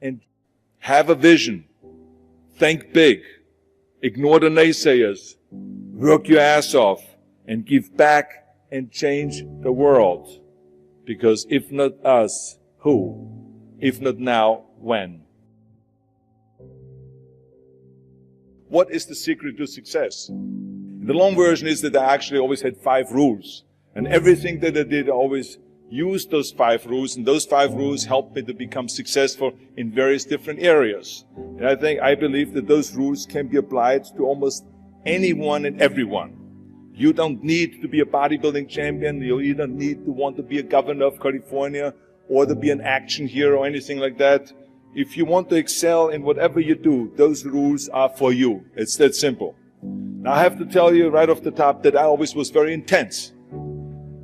and have a vision. Think big. Ignore the naysayers. Work your ass off and give back and change the world. Because if not us, who? If not now, when? What is the secret to success? The long version is that I actually always had 5 rules. And everything that I did, I always used those 5 rules. And those 5 rules helped me to become successful in various different areas. And I believe that those rules can be applied to almost anyone and everyone. You don't need to be a bodybuilding champion. You don't need to want to be a governor of California or to be an action hero or anything like that. If you want to excel in whatever you do, those rules are for you. It's that simple. Now I have to tell you right off the top that I always was very intense.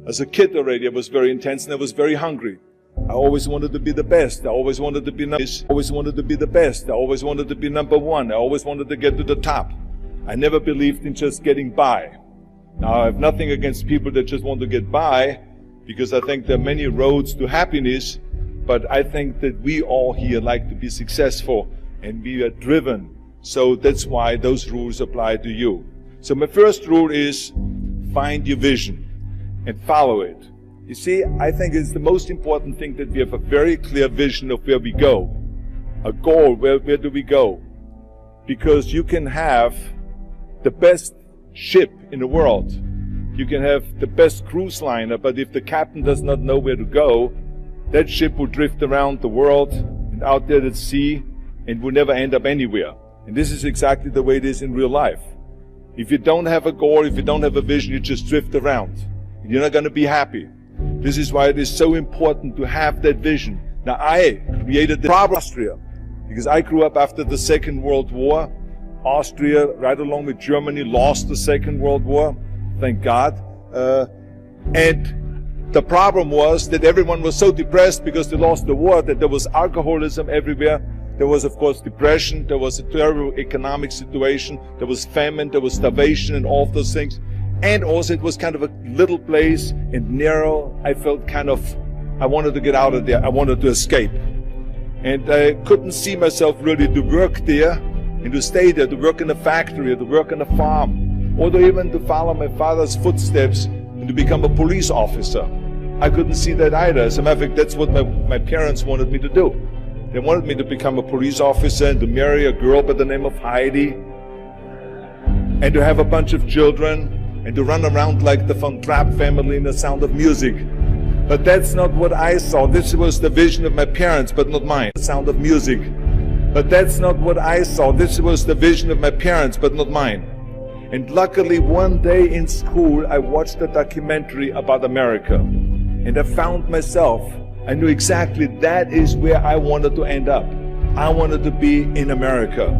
As a kid already, I was very intense and I was very hungry. I always wanted to be the best. I always wanted to be nice. I always wanted to be the best. I always wanted to be number 1. I always wanted to get to the top. I never believed in just getting by. Now I have nothing against people that just want to get by, because I think there are many roads to happiness, but I think that we all here like to be successful and we are driven. So that's why those rules apply to you. So my first rule is find your vision and follow it. You see, I think it's the most important thing that we have a very clear vision of where we go. A goal, where do we go? Because you can have the best ship in the world. You can have the best cruise liner, but if the captain does not know where to go, that ship will drift around the world and out there at sea and will never end up anywhere. And this is exactly the way it is in real life. If you don't have a goal, if you don't have a vision, you just drift around. You're not going to be happy. This is why it is so important to have that vision. Now I created the problem Austria, because I grew up after the Second World War. Austria, right along with Germany, lost the Second World War, thank God. And the problem was that everyone was so depressed because they lost the war that there was alcoholism everywhere. There was, of course, depression. There was a terrible economic situation. There was famine. There was starvation and all of those things. And also it was kind of a little place and narrow. I felt I wanted to get out of there. I wanted to escape. And I couldn't see myself really to work there and to stay there, to work in a factory, or to work on a farm, or to even to follow my father's footsteps and to become a police officer. I couldn't see that either. As a matter of fact, that's what my parents wanted me to do. They wanted me to become a police officer and to marry a girl by the name of Heidi and to have a bunch of children and to run around like the Von Trapp family in The Sound of Music. But that's not what I saw. This was the vision of my parents, but not mine. The Sound of Music. But that's not what I saw. This was the vision of my parents, but not mine. And luckily one day in school I watched a documentary about America. And I found myself. I knew exactly that is where I wanted to end up. I wanted to be in America.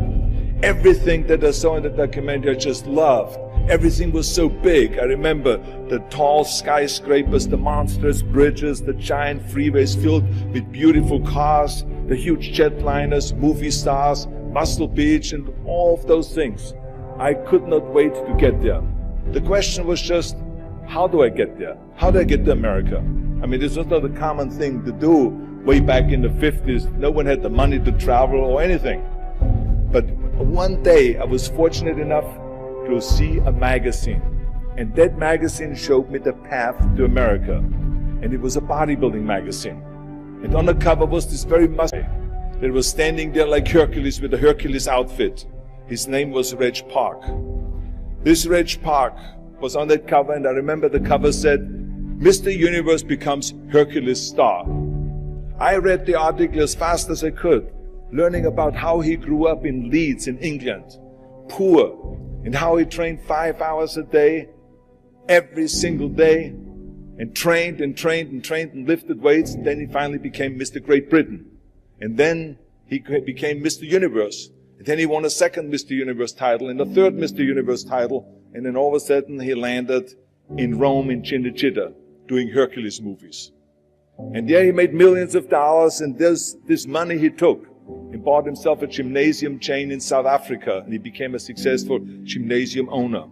Everything that I saw in the documentary I just loved. Everything was so big. I remember the tall skyscrapers, the monstrous bridges, the giant freeways filled with beautiful cars, the huge jetliners, movie stars, Muscle Beach, and all of those things. I could not wait to get there. The question was just, how do I get there? How do I get to America? I mean, this was not a common thing to do way back in the 50s. No one had the money to travel or anything. But one day I was fortunate enough to see a magazine. And that magazine showed me the path to America. And it was a bodybuilding magazine. And on the cover was this very muscular guy that was standing there like Hercules with a Hercules outfit. His name was Reg Park. This Reg Park was on that cover, and I remember the cover said, Mr. Universe becomes Hercules star. I read the article as fast as I could, learning about how he grew up in Leeds in England, poor, and how he trained 5 hours a day, every single day, and trained and trained and trained and lifted weights, and then he finally became Mr. Great Britain. And then he became Mr. Universe. And then he won a second Mr. Universe title and a third Mr. Universe title, and then all of a sudden he landed in Rome in Cinecittà doing Hercules movies. And there he made millions of dollars, and this money he took and bought himself a gymnasium chain in South Africa, and he became a successful gymnasium owner.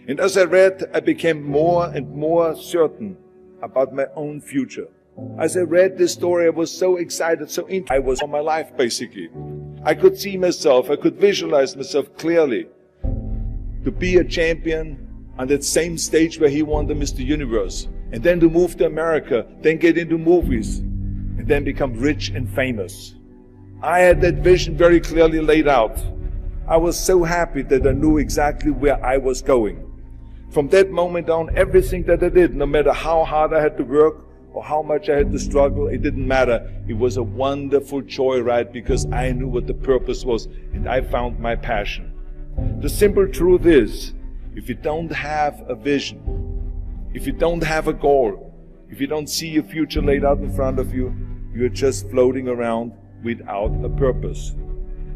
And as I read, I became more and more certain about my own future. As I read this story, I was so excited, so into it. I was on my life, basically. I could see myself, I could visualize myself clearly to be a champion on that same stage where he won the Mr. Universe, and then to move to America, then get into movies, and then become rich and famous. I had that vision very clearly laid out. I was so happy that I knew exactly where I was going. From that moment on, everything that I did, no matter how hard I had to work or how much I had to struggle, it didn't matter. It was a wonderful joyride because I knew what the purpose was and I found my passion. The simple truth is, if you don't have a vision, if you don't have a goal, if you don't see your future laid out in front of you, you're just floating around without a purpose.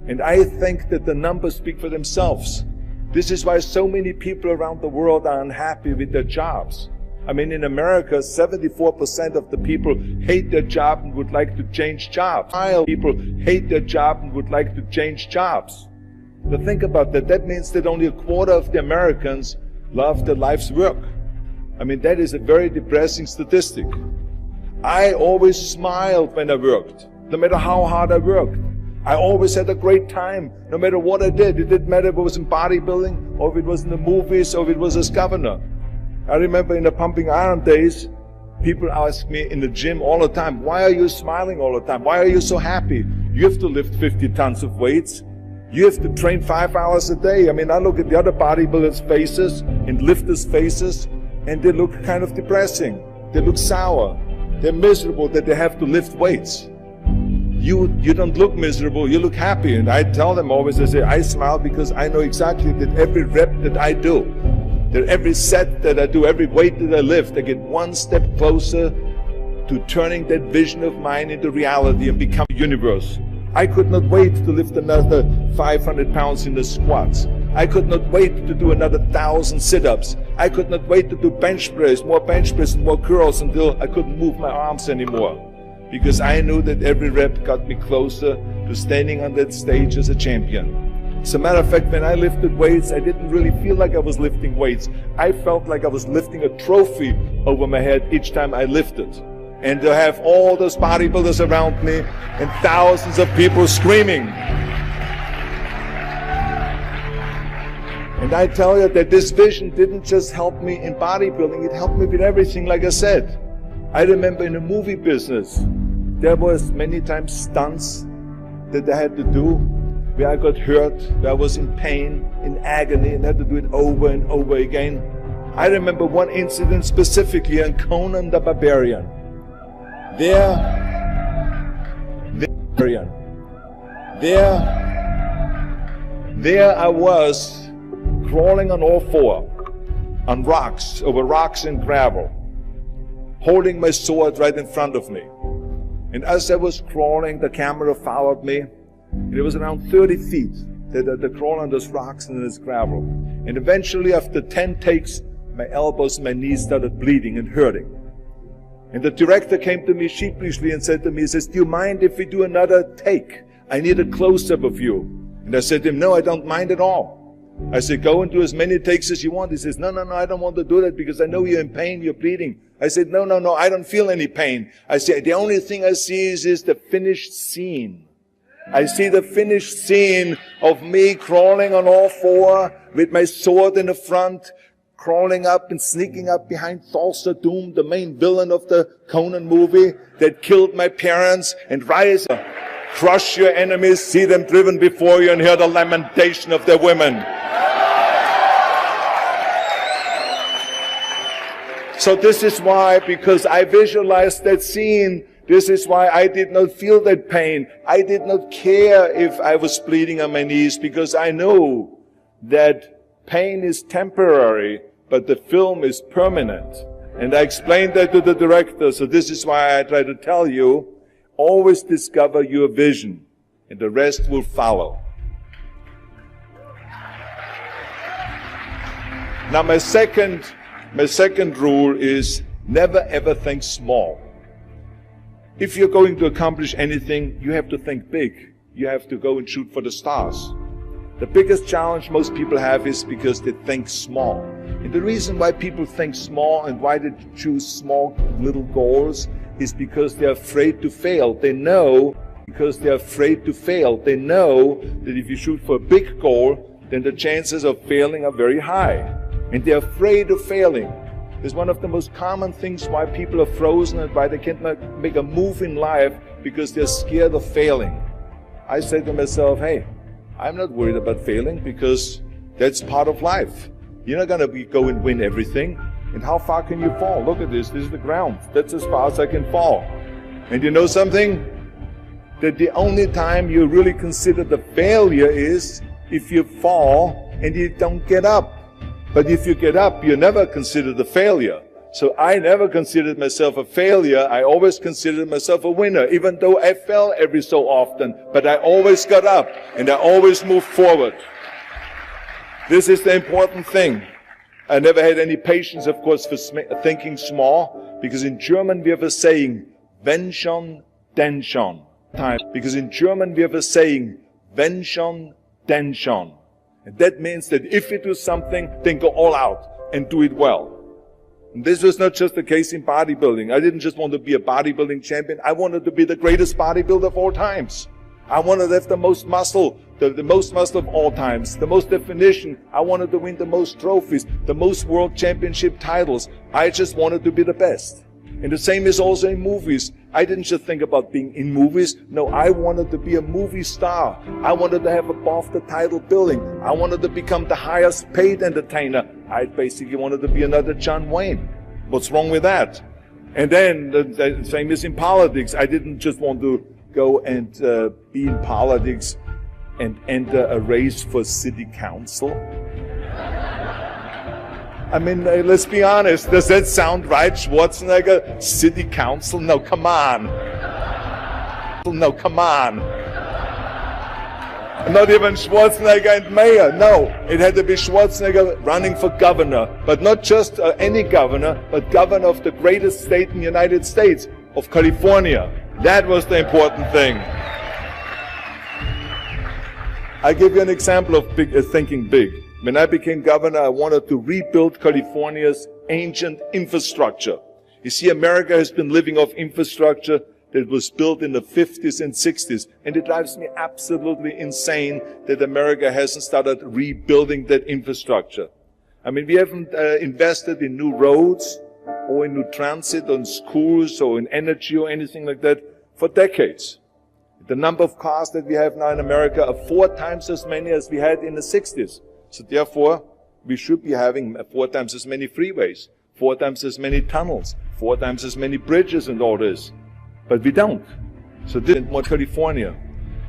And I think that the numbers speak for themselves. This is why so many people around the world are unhappy with their jobs. I mean, in America, 74% of the people hate their job and would like to change jobs. People hate their job and would like to change jobs. But think about that. That means that only a quarter of the Americans love their life's work. I mean, that is a very depressing statistic. I always smiled when I worked, no matter how hard I worked. I always had a great time, no matter what I did. It didn't matter if it was in bodybuilding, or if it was in the movies, or if it was as governor. I remember in the pumping iron days, people ask me in the gym all the time, why are you smiling all the time? Why are you so happy? You have to lift 50 tons of weights. You have to train 5 hours a day. I mean, I look at the other bodybuilders' faces and lifters' faces, and they look kind of depressing. They look sour. They're miserable that they have to lift weights. You don't look miserable, you look happy. And I tell them always, I say, I smile because I know exactly that every rep that I do, that every set that I do, every weight that I lift, I get one step closer to turning that vision of mine into reality and become a universe. I could not wait to lift another 500 pounds in the squats. I could not wait to do another 1,000 sit-ups. I could not wait to do bench press, more bench press and more curls until I couldn't move my arms anymore. Because I knew that every rep got me closer to standing on that stage as a champion. As a matter of fact, when I lifted weights, I didn't really feel like I was lifting weights. I felt like I was lifting a trophy over my head each time I lifted. And to have all those bodybuilders around me and thousands of people screaming. And I tell you that this vision didn't just help me in bodybuilding, it helped me with everything, like I said. I remember in the movie business, there was many times stunts that I had to do where I got hurt, where I was in pain, in agony, and had to do it over and over again. I remember one incident specifically on Conan the Barbarian. There I was crawling on all four, on rocks, over rocks and gravel, holding my sword right in front of me. And as I was crawling, the camera followed me, and it was around 30 feet that I crawled on those rocks and this gravel. And eventually, after 10 takes, my elbows and my knees started bleeding and hurting. And the director came to me sheepishly and said to me, he says, do you mind if we do another take? I need a close-up of you. And I said to him, no, I don't mind at all. I said, go and do as many takes as you want. He says, no, I don't want to do that because I know you're in pain, you're bleeding. I said, no, I don't feel any pain. I said, the only thing I see is the finished scene. I see the finished scene of me crawling on all four with my sword in the front, crawling up and sneaking up behind Thulsa Doom, the main villain of the Conan movie that killed my parents, and rise up, crush your enemies, see them driven before you, and hear the lamentation of their women. So this is why, because I visualized that scene, this is why I did not feel that pain. I did not care if I was bleeding on my knees, because I knew that pain is temporary, but the film is permanent. And I explained that to the director, so this is why I try to tell you, always discover your vision, and the rest will follow. Now my second rule is never ever think small. If you're going to accomplish anything, you have to think big. You have to go and shoot for the stars. The biggest challenge most people have is because they think small. And the reason why people think small and why they choose small little goals, is because they're afraid to fail. They know because they're afraid to fail. They know that if you shoot for a big goal, then the chances of failing are very high. And they're afraid of failing. It's one of the most common things why people are frozen and why they can't make a move in life, because they're scared of failing. I say to myself, hey, I'm not worried about failing because that's part of life. You're not going to go and win everything. And how far can you fall? Look at this. This is the ground. That's as far as I can fall. And you know something? That the only time you really consider the failure is if you fall and you don't get up. But if you get up, you never consider the failure. So I never considered myself a failure. I always considered myself a winner, even though I fell every so often. But I always got up and I always moved forward. This is the important thing. I never had any patience, of course, for thinking small, because in German we have a saying, wenn schon, denn schon. Because in German we have a saying, wenn schon, denn schon. And that means that if you do something, then go all out and do it well. And this was not just the case in bodybuilding. I didn't just want to be a bodybuilding champion. I wanted to be the greatest bodybuilder of all times. I wanted to have the most muscle, the most muscle of all times, the most definition. I wanted to win the most trophies, the most world championship titles. I just wanted to be the best. And the same is also in movies. I didn't just think about being in movies. No, I wanted to be a movie star. I wanted to have above the title billing. I wanted to become the highest paid entertainer. I basically wanted to be another John Wayne. What's wrong with that? And then the same is in politics. I didn't just want to go and be in politics and enter a race for city council. I mean, let's be honest. Does that sound right, Schwarzenegger? City council? No, come on. No, come on. Not even Schwarzenegger and mayor. No, it had to be Schwarzenegger running for governor. But not just any governor, but governor of the greatest state in the United States, of California. That was the important thing. I give you an example of thinking big. When I became governor, I wanted to rebuild California's ancient infrastructure. You see, America has been living off infrastructure that was built in the 50s and 60s. And it drives me absolutely insane that America hasn't started rebuilding that infrastructure. I mean, we haven't invested in new roads or in new transit, or in schools, or in energy, or anything like that for decades. The number of cars that we have now in America are 4 times as many as we had in the 60s. So therefore, we should be having 4 times as many freeways, 4 times as many tunnels, 4 times as many bridges and all this. But we don't. So this is more California.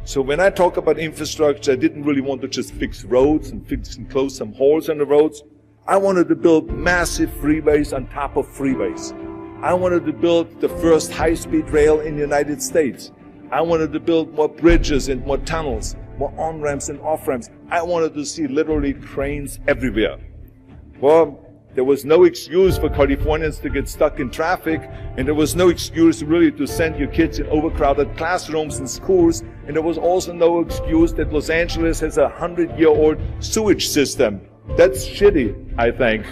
So when I talk about infrastructure, I didn't really want to just fix roads and fix and close some holes on the roads. I wanted to build massive freeways on top of freeways. I wanted to build the first high-speed rail in the United States. I wanted to build more bridges and more tunnels, more on-ramps and off-ramps. I wanted to see literally trains everywhere. Well, there was no excuse for Californians to get stuck in traffic, and there was no excuse really to send your kids in overcrowded classrooms in schools, and there was also no excuse that Los Angeles has a 100-year-old sewage system. That's shitty, I think.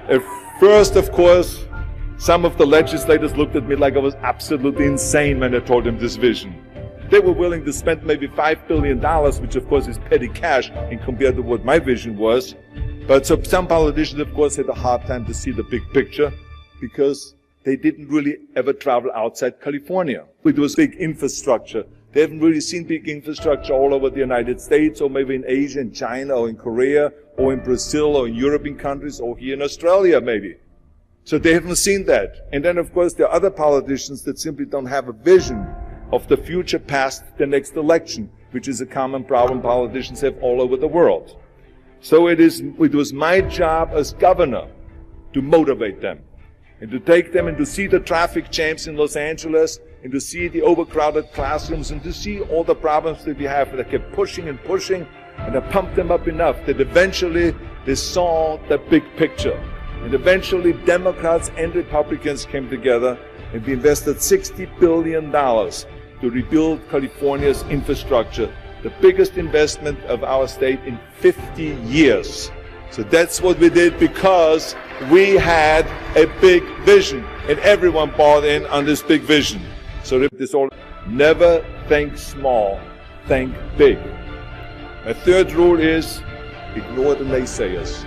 At first, of course, some of the legislators looked at me like I was absolutely insane when I told them this vision. They were willing to spend maybe $5 billion, which of course is petty cash in compared to what my vision was. But so some politicians, of course, had a hard time to see the big picture because they didn't really ever travel outside California. It was big infrastructure. They haven't really seen big infrastructure all over the United States, or maybe in Asia, in China, or in Korea, or in Brazil, or in European countries, or here in Australia, maybe. So they haven't seen that. And then, of course, there are other politicians that simply don't have a vision of the future past the next election, which is a common problem politicians have all over the world. So it was my job as governor to motivate them, and to take them and to see the traffic jams in Los Angeles, and to see the overcrowded classrooms, and to see all the problems that we have. And I kept pushing and pushing, and I pumped them up enough that eventually they saw the big picture. And eventually Democrats and Republicans came together, and we invested $60 billion to rebuild California's infrastructure, the biggest investment of our state in 50 years. So that's what we did, because we had a big vision and everyone bought in on this big vision. So this all, never think small, think big. My third rule is ignore the naysayers.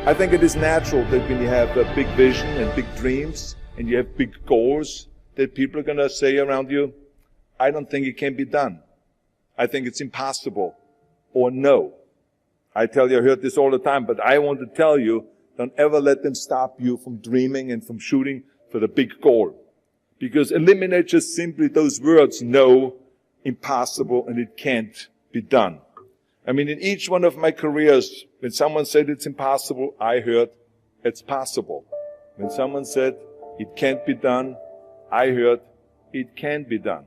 I think it is natural that when you have a big vision and big dreams and you have big goals, that people are going to say around you, I don't think it can be done. I think it's impossible. Or no. I tell you, I heard this all the time, but I want to tell you, don't ever let them stop you from dreaming and from shooting for the big goal. Because eliminate just simply those words, no, impossible, and it can't be done. I mean, in each one of my careers, when someone said it's impossible, I heard it's possible. When someone said it can't be done, I heard it can be done.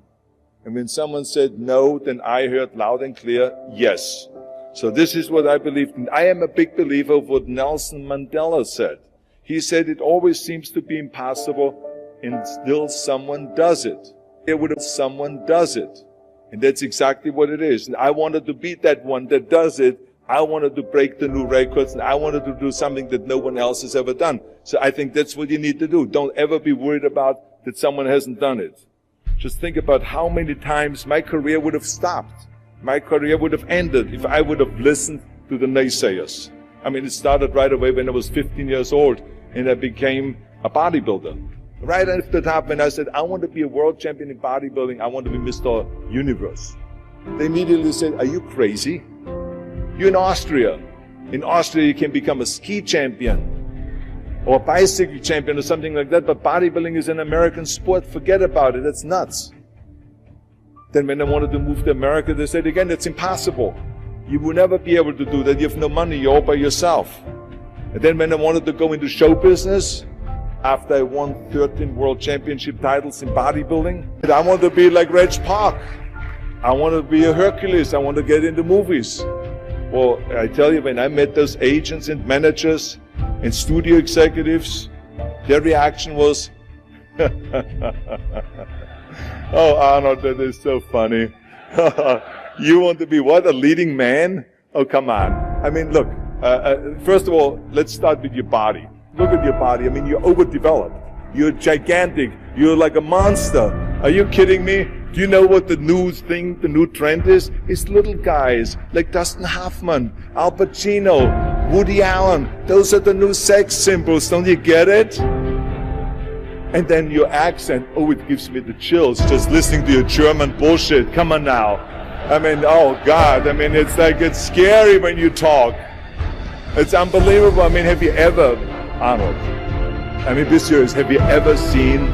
And when someone said no, then I heard loud and clear, yes. So this is what I believe in. I am a big believer of what Nelson Mandela said. He said it always seems to be impossible and still someone does it. Someone does it. And that's exactly what it is. And I wanted to be that one that does it. I wanted to break the new records, and I wanted to do something that no one else has ever done. So I think that's what you need to do. Don't ever be worried about that someone hasn't done it. Just think about how many times my career would have stopped. My career would have ended if I would have listened to the naysayers. I mean, it started right away when I was 15 years old and I became a bodybuilder. Right after that, when I said, I want to be a world champion in bodybuilding, I want to be Mr. Universe. They immediately said, are you crazy? You're in Austria. In Austria, you can become a ski champion or a bicycle champion or something like that, but bodybuilding is an American sport. Forget about it. That's nuts. Then when I wanted to move to America, they said again, it's impossible. You will never be able to do that. You have no money. You're all by yourself. And then when I wanted to go into show business, after I won 13 world championship titles in bodybuilding, I want to be like Reg Park. I want to be a Hercules. I want to get into movies. Well, I tell you, when I met those agents and managers and studio executives, their reaction was, oh, Arnold, that is so funny. You want to be what, a leading man? Oh, come on. I mean, look, first of all, let's start with your body. Look at your body. I mean, you're overdeveloped. You're gigantic. You're like a monster. Are you kidding me? Do you know what the new thing, the new trend is? It's little guys like Dustin Hoffman, Al Pacino, Woody Allen. Those are the new sex symbols. Don't you get it? And then your accent, oh, it gives me the chills just listening to your German bullshit. Come on now. I mean, oh God. I mean, it's like, it's scary when you talk. It's unbelievable. I mean, have you ever, Arnold, I mean, be serious, have you ever seen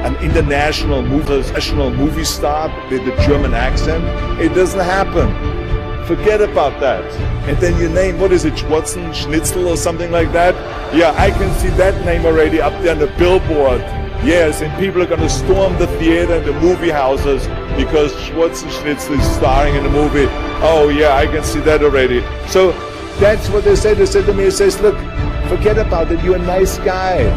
an international movie star with a German accent? It doesn't happen. Forget about that. And then you name, what is it, Schnitzel or something like that? Yeah, I can see that name already up there on the billboard. Yes, and people are going to storm the theater and the movie houses because Schnitzel is starring in the movie. Oh yeah, I can see that already. So that's what they said. They said to me, it says, look, forget about it, you're a nice guy.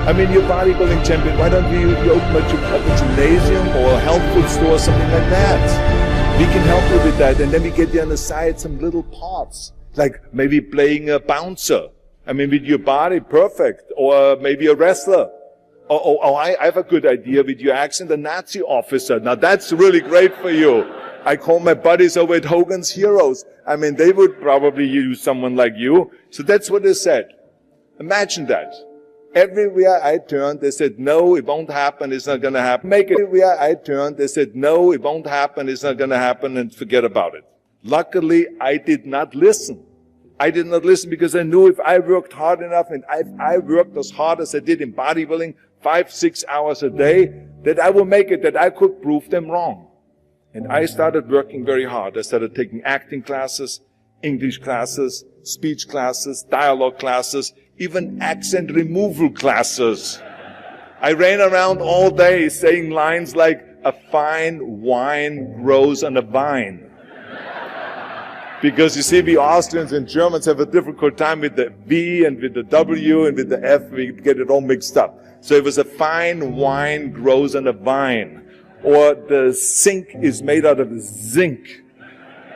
I mean, you're a bodybuilding champion. Why don't you open a gymnasium or a health food store or something like that? We can help you with that. And then we get you on the side some little parts, like maybe playing a bouncer. I mean, with your body, perfect. Or maybe a wrestler. I have a good idea with your accent, a Nazi officer. Now that's really great for you. I call my buddies over at Hogan's Heroes. I mean, they would probably use someone like you. So that's what they said. Imagine that. Everywhere I turned, they said, no, it won't happen, it's not going to happen. Everywhere I turned, they said, no, it won't happen, it's not going to happen, and forget about it. Luckily, I did not listen. I did not listen because I knew if I worked hard enough, and I worked as hard as I did in bodybuilding, 5-6 hours a day, that I will make it, that I could prove them wrong. And I started working very hard. I started taking acting classes, English classes, speech classes, dialogue classes, even accent removal classes. I ran around all day saying lines like, a fine wine grows on a vine. Because you see, we Austrians and Germans have a difficult time with the V and with the W and with the F. We get it all mixed up. So it was a fine wine grows on a vine. Or the sink is made out of zinc.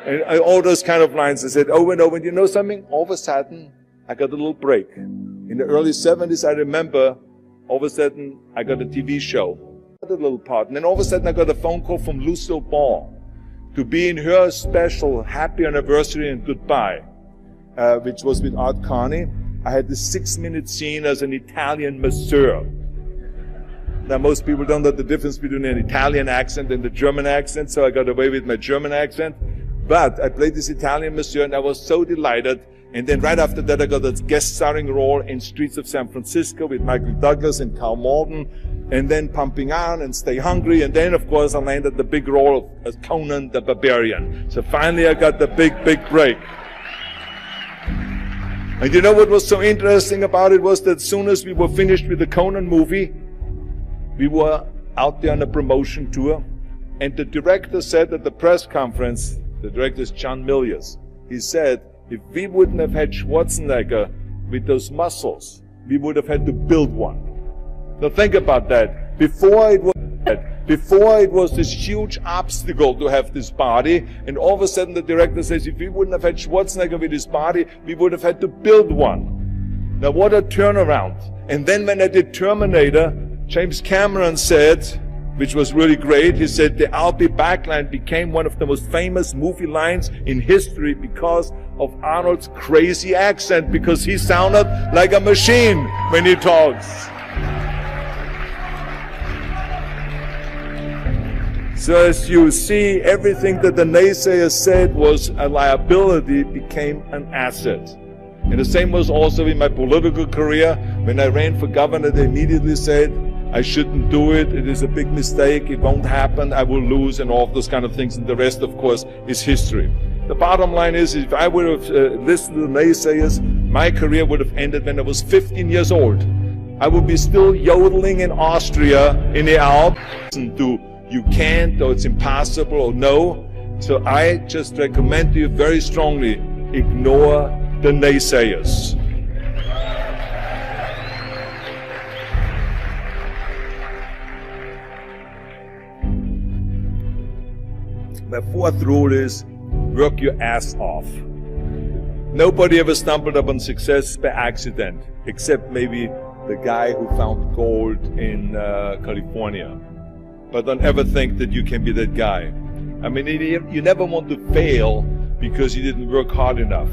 And all those kind of lines I said over and over. And you know something? All of a sudden, I got a little break. In the early 70s, I remember, all of a sudden, I got a TV show. A little part. And then all of a sudden, I got a phone call from Lucille Ball to be in her special Happy Anniversary and Goodbye, which was with Art Carney. I had this 6-minute scene as an Italian masseur. Now, most people don't know the difference between an Italian accent and the German accent, so I got away with my German accent. But I played this Italian masseur, and I was so delighted. And then right after that, I got a guest starring role in Streets of San Francisco with Michael Douglas and Carl Malden, and then Pumping Iron and Stay Hungry. And then, of course, I landed the big role as Conan the Barbarian. So finally, I got the big break. And you know what was so interesting about it was that as soon as we were finished with the Conan movie, we were out there on a promotion tour, and the director said at the press conference, the director is John Milius, he said, if we wouldn't have had Schwarzenegger with those muscles, we would have had to build one. Now think about that. Before it was this huge obstacle to have this body, and all of a sudden the director says, if we wouldn't have had Schwarzenegger with his body, we would have had to build one. Now what a turnaround. And then when I did Terminator, James Cameron said, which was really great, he said the "I'll be back" line became one of the most famous movie lines in history because of Arnold's crazy accent, because he sounded like a machine when he talks. So as you see, everything that the naysayers said was a liability became an asset. And the same was also in my political career. When I ran for governor, they immediately said, I shouldn't do it, it is a big mistake, it won't happen, I will lose, and all of those kind of things. And the rest, of course, is history. The bottom line is, if I would have listened to the naysayers, my career would have ended when I was 15 years old. I would be still yodeling in Austria in the Alps. To you can't, or it's impossible, or no. So I just recommend to you very strongly, ignore the naysayers. My fourth rule is, work your ass off. Nobody ever stumbled upon success by accident, except maybe the guy who found gold in California. But don't ever think that you can be that guy. I mean, you never want to fail because you didn't work hard enough.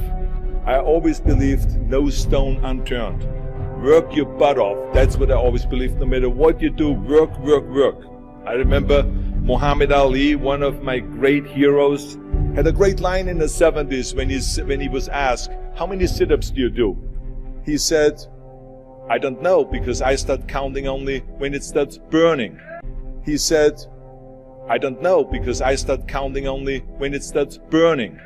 I always believed no stone unturned. Work your butt off. That's what I always believed. No matter what you do, work, work, work. I remember Muhammad Ali, one of my great heroes, had a great line in the 70s when he was asked, how many sit-ups do you do? He said, I don't know, because I start counting only when it starts burning. He said, I don't know, because I start counting only when it starts burning.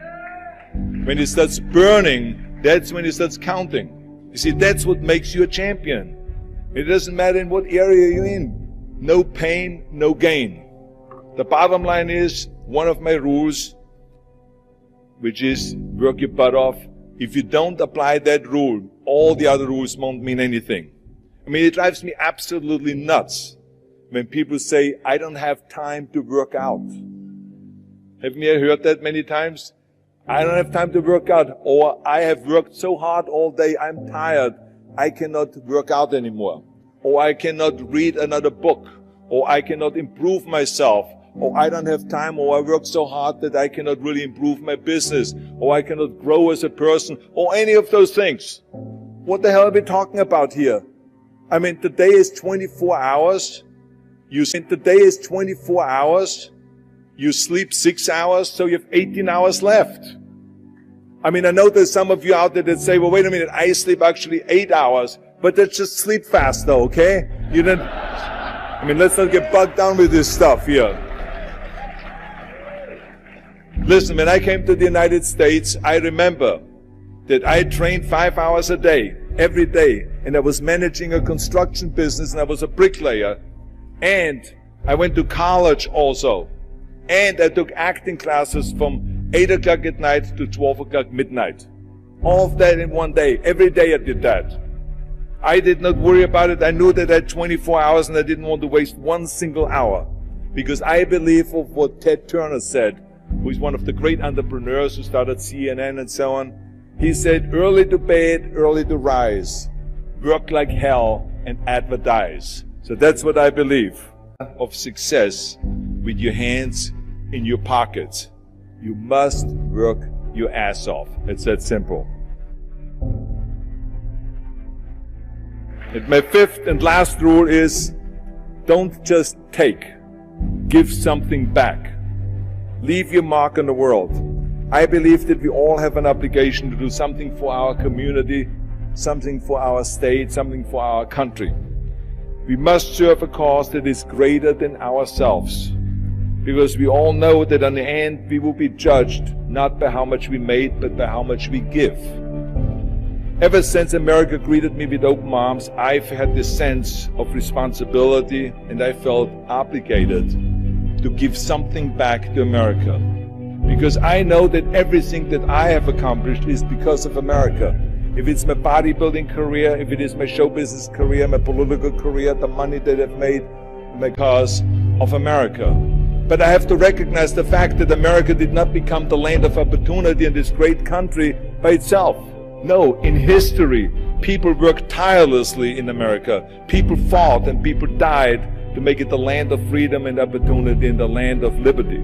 When it starts burning, that's when it starts counting. You see, that's what makes you a champion. It doesn't matter in what area you're in. No pain, no gain. The bottom line is, one of my rules, which is work your butt off. If you don't apply that rule, all the other rules won't mean anything. I mean, it drives me absolutely nuts when people say, I don't have time to work out. Haven't you heard that many times? I don't have time to work out, or I have worked so hard all day, I'm tired, I cannot work out anymore. Or I cannot read another book, or I cannot improve myself, or I don't have time, or I work so hard that I cannot really improve my business, or I cannot grow as a person, or any of those things. What the hell are we talking about here? I mean, today is 24 hours. You sleep 6 hours, so you have 18 hours left. I mean, I know there's some of you out there that say, well, wait a minute, I sleep actually 8 hours, but that's just sleep faster, okay? You didn't, I mean, let's not get bogged down with this stuff here. Listen, when I came to the United States, I remember that I trained 5 hours a day, every day, and I was managing a construction business, and I was a bricklayer, and I went to college also, and I took acting classes from 8 o'clock at night to 12 o'clock midnight. All of that in one day. Every day I did that. I did not worry about it. I knew that I had 24 hours and I didn't want to waste one single hour. Because I believe of what Ted Turner said, who is one of the great entrepreneurs who started CNN and so on. He said, early to bed, early to rise, work like hell and advertise. So that's what I believe of success with your hands in your pockets. You must work your ass off. It's that simple. And my fifth and last rule is, don't just take, give something back. Leave your mark on the world. I believe that we all have an obligation to do something for our community, something for our state, something for our country. We must serve a cause that is greater than ourselves, because we all know that in the end we will be judged not by how much we made, but by how much we give. Ever since America greeted me with open arms, I've had this sense of responsibility, and I felt obligated to give something back to America. Because I know that everything that I have accomplished is because of America. If it's my bodybuilding career, if it is my show business career, my political career, the money that I've made, because of America. But I have to recognize the fact that America did not become the land of opportunity in this great country by itself. No, in history, people worked tirelessly in America. People fought and people died to make it the land of freedom and opportunity and the land of liberty.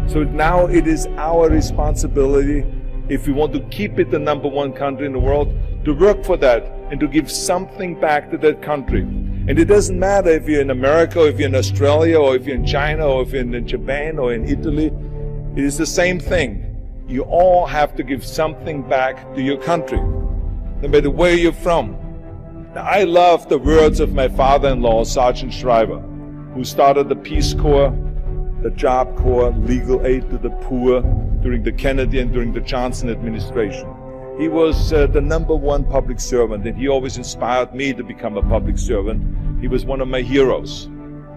So now it is our responsibility, if we want to keep it the #1 country in the world, to work for that and to give something back to that country. And it doesn't matter if you're in America, or if you're in Australia, or if you're in China, or if you're in Japan, or in Italy. It is the same thing. You all have to give something back to your country, no matter where you're from. Now, I love the words of my father-in-law, Sergeant Schreiber, who started the Peace Corps, the Job Corps, legal aid to the poor during the Kennedy and during the Johnson administration. He was the #1 public servant, and he always inspired me to become a public servant. He was one of my heroes.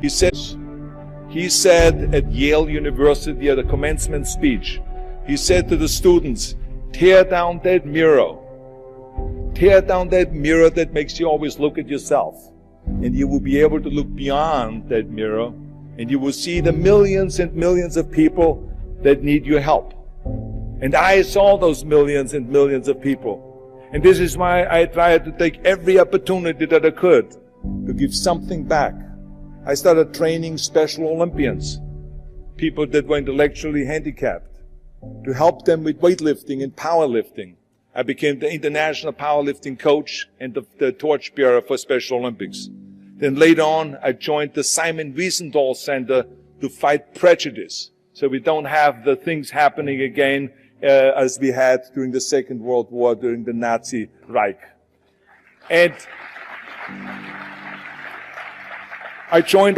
He said at Yale University at a commencement speech, he said to the students, tear down that mirror. Tear down that mirror that makes you always look at yourself. And you will be able to look beyond that mirror, and you will see the millions and millions of people that need your help. And I saw those millions and millions of people. And this is why I tried to take every opportunity that I could to give something back. I started training Special Olympians, people that were intellectually handicapped, to help them with weightlifting and powerlifting. I became the international powerlifting coach and the torchbearer for Special Olympics. Then later on, I joined the Simon Wiesenthal Center to fight prejudice, so we don't have the things happening again as we had during the Second World War, during the Nazi Reich. And I joined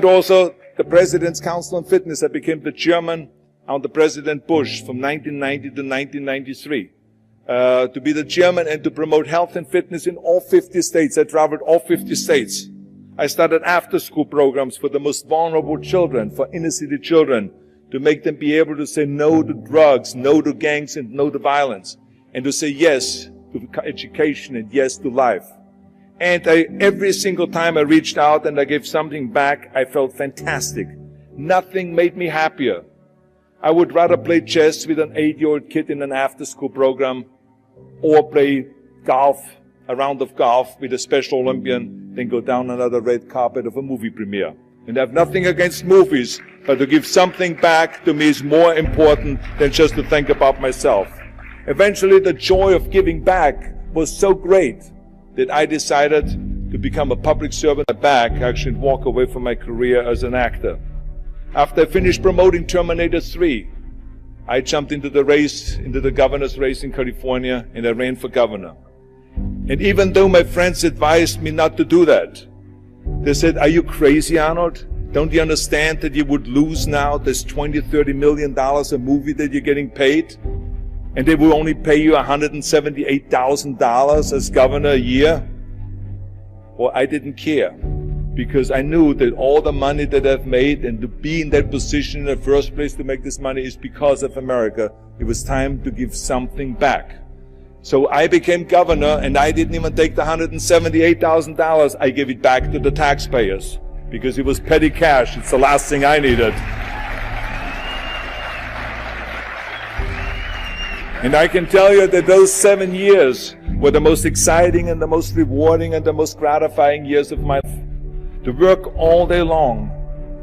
also the President's Council on Fitness. I became the chairman under President Bush from 1990 to 1993. To be the chairman and to promote health and fitness in all 50 states. I traveled all 50 states. I started after-school programs for the most vulnerable children, for inner-city children, to make them be able to say no to drugs, no to gangs, and no to violence, and to say yes to education and yes to life. And every single time I reached out and I gave something back, I felt fantastic. Nothing made me happier. I would rather play chess with an 8-year-old kid in an after-school program or play golf, a round of golf with a Special Olympian than go down another red carpet of a movie premiere. And I have nothing against movies, but to give something back to me is more important than just to think about myself. Eventually, the joy of giving back was so great that I decided to become a public servant back, actually, and walk away from my career as an actor. After I finished promoting Terminator 3, I jumped into the race, into the governor's race in California, and I ran for governor. And even though my friends advised me not to do that, they said, are you crazy, Arnold? Don't you understand that you would lose now this $20, $30 million a movie that you're getting paid? And they will only pay you $178,000 as governor a year? Well, I didn't care, because I knew that all the money that I've made and to be in that position in the first place to make this money is because of America. It was time to give something back. So I became governor, and I didn't even take the $178,000. I gave it back to the taxpayers because it was petty cash. It's the last thing I needed. And I can tell you that those 7 years were the most exciting and the most rewarding and the most gratifying years of my life. To work all day long,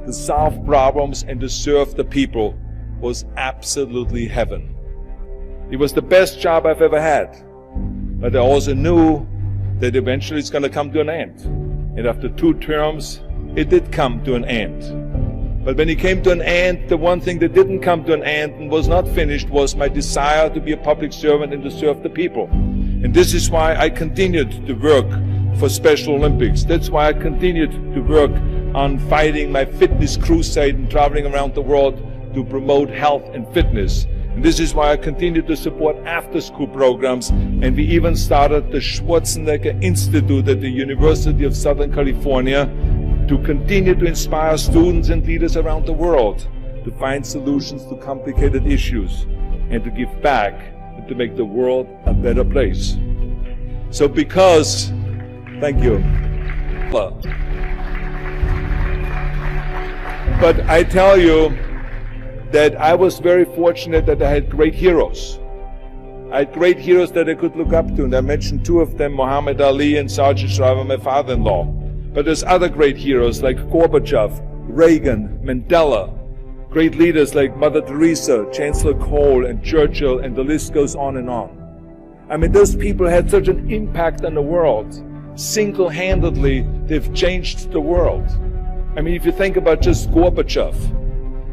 to solve problems and to serve the people was absolutely heaven. It was the best job I've ever had. But I also knew that eventually it's going to come to an end. And after 2 terms, it did come to an end. But when it came to an end, the one thing that didn't come to an end and was not finished was my desire to be a public servant and to serve the people. And this is why I continued to work for Special Olympics. That's why I continued to work on fighting my fitness crusade and traveling around the world to promote health and fitness. And this is why I continued to support after-school programs, and we even started the Schwarzenegger Institute at the University of Southern California to continue to inspire students and leaders around the world to find solutions to complicated issues and to give back and to make the world a better place. So because, thank you. But I tell you that I was very fortunate that I had great heroes. I had great heroes that I could look up to, and I mentioned 2 of them, Muhammad Ali and Sergeant Shriver, my father-in-law. But there's other great heroes like Gorbachev, Reagan, Mandela, great leaders like Mother Teresa, Chancellor Kohl, and Churchill, and the list goes on and on. I mean, those people had such an impact on the world. Single-handedly, they've changed the world. I mean, if you think about just Gorbachev,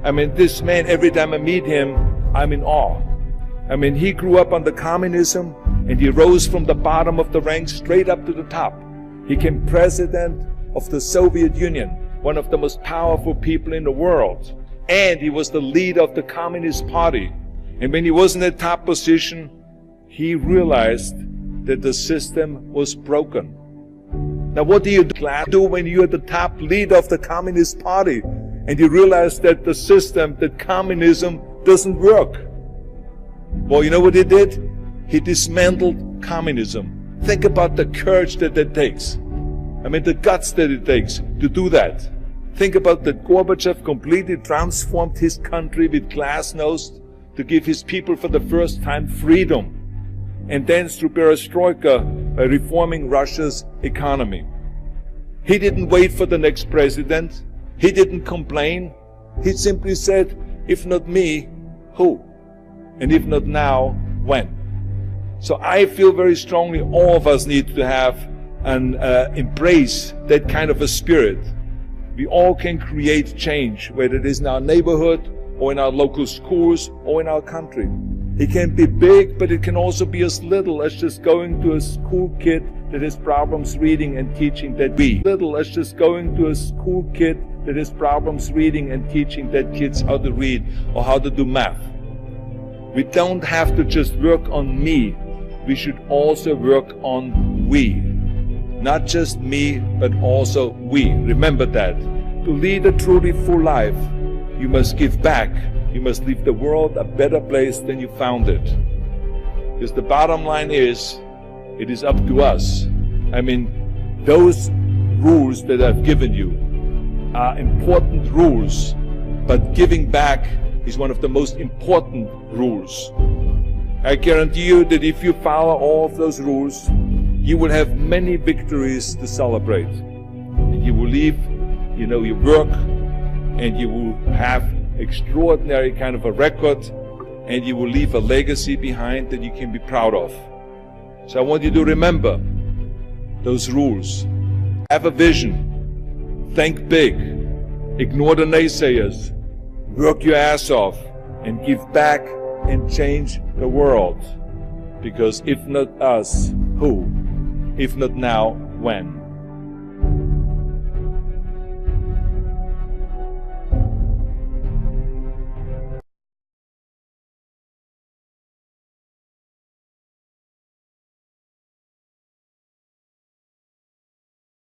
I mean, this man, every time I meet him, I'm in awe. I mean, he grew up under communism, and he rose from the bottom of the ranks straight up to the top. He became president of the Soviet Union, one of the most powerful people in the world. And he was the leader of the Communist Party. And when he was in the top position, he realized that the system was broken. Now what do you do when you're the top leader of the Communist Party and you realize that the system, that communism doesn't work? Well, you know what he did? He dismantled communism. Think about the courage that that takes. I mean, the guts that it takes to do that. Think about that Gorbachev completely transformed his country with glasnost to give his people for the first time freedom. And then through perestroika, by reforming Russia's economy. He didn't wait for the next president. He didn't complain. He simply said, if not me, who? And if not now, when? So I feel very strongly all of us need to have and embrace that kind of a spirit. We all can create change, whether it is in our neighborhood or in our local schools or in our country. It can be big, but it can also be as little as just going to a school kid that has problems reading and teaching that kids how to read or how to do math. We don't have to just work on me. We should also work on we. Not just me, but also we. Remember that. To lead a truly full life, you must give back. You must leave the world a better place than you found it. Because the bottom line is, it is up to us. I mean, those rules that I've given you are important rules, but giving back is one of the most important rules. I guarantee you that if you follow all of those rules, you will have many victories to celebrate. And you will leave, your work, and you will have extraordinary kind of a record, and you will leave a legacy behind that you can be proud of. So I want you to remember those rules. Have a vision. Think big. Ignore the naysayers. Work your ass off and give back and change the world. Because if not us, who? If not now, when?